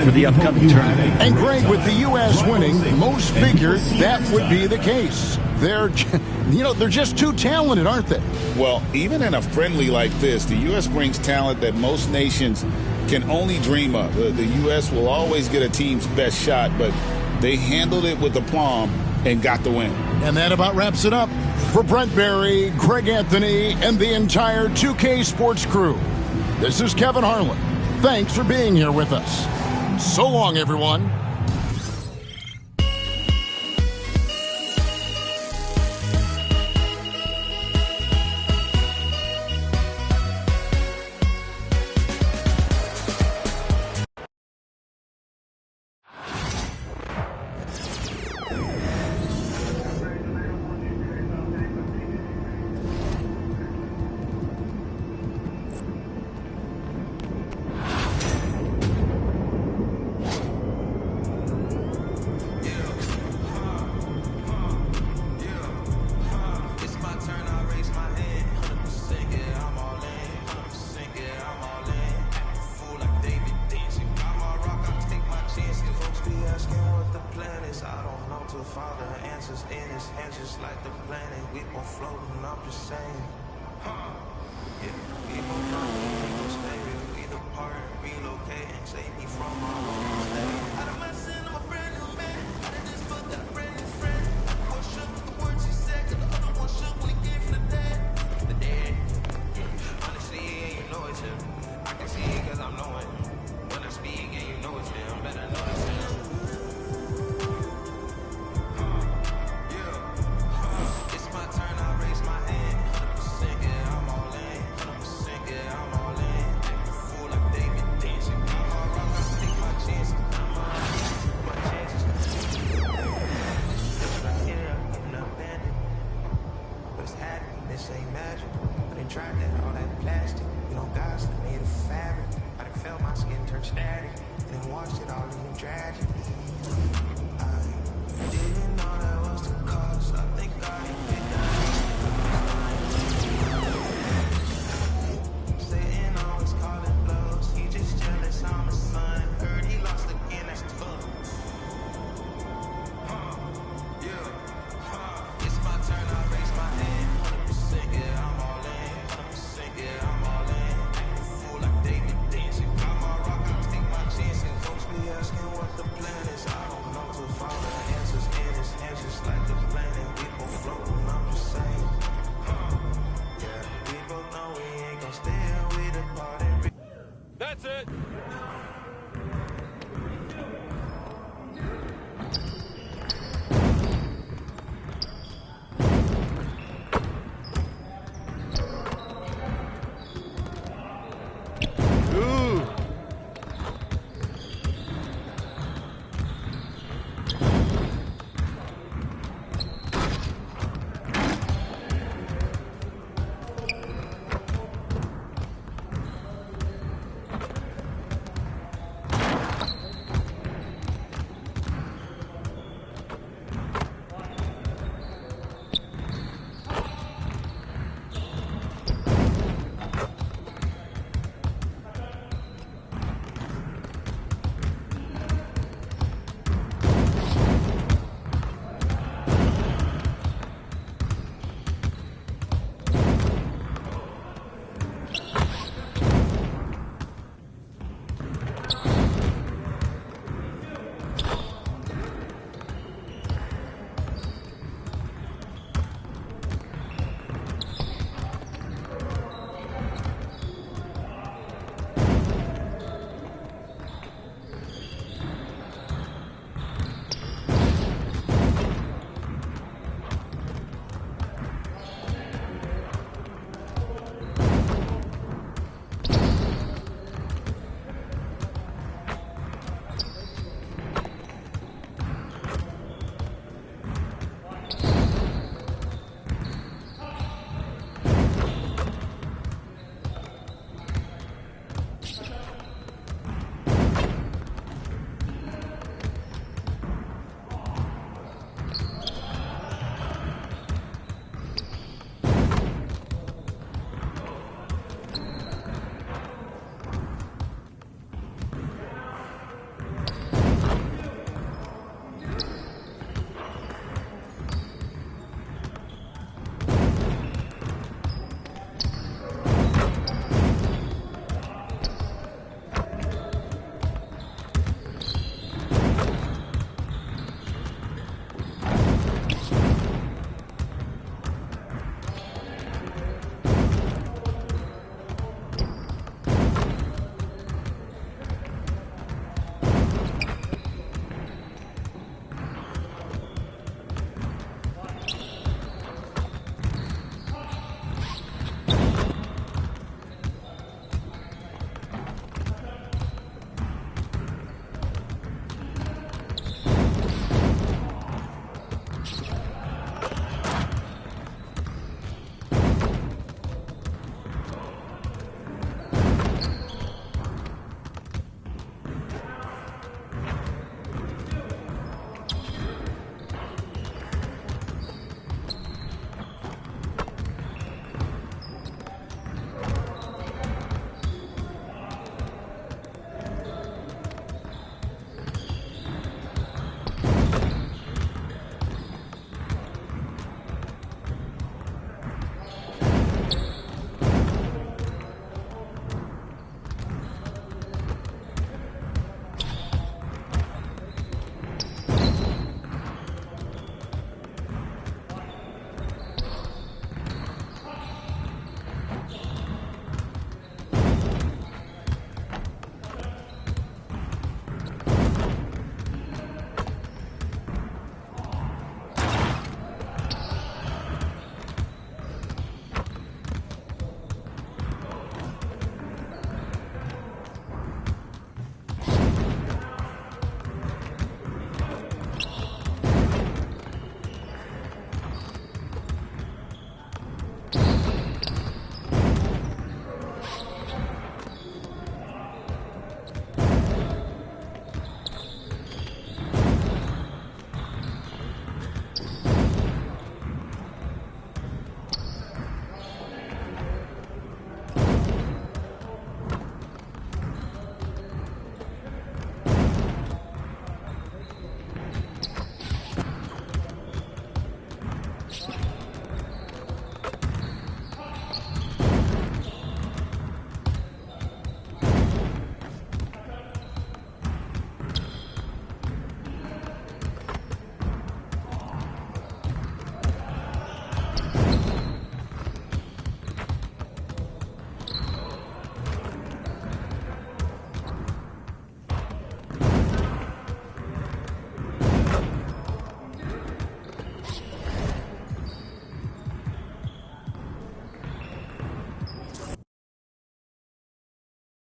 for the upcoming tournament. And Greg, with the U.S. winning, most figured that would be the case. They're just too talented, aren't they? Well, even in a friendly like this, the U.S. brings talent that most nations can only dream of. The U.S. will always get a team's best shot, but they handled it with aplomb and got the win. And that about wraps it up. For Brent Barry, Greg Anthony, and the entire 2K Sports crew, this is Kevin Harlan. Thanks for being here with us. So long, everyone. Static, and watched it all in tragedy. I didn't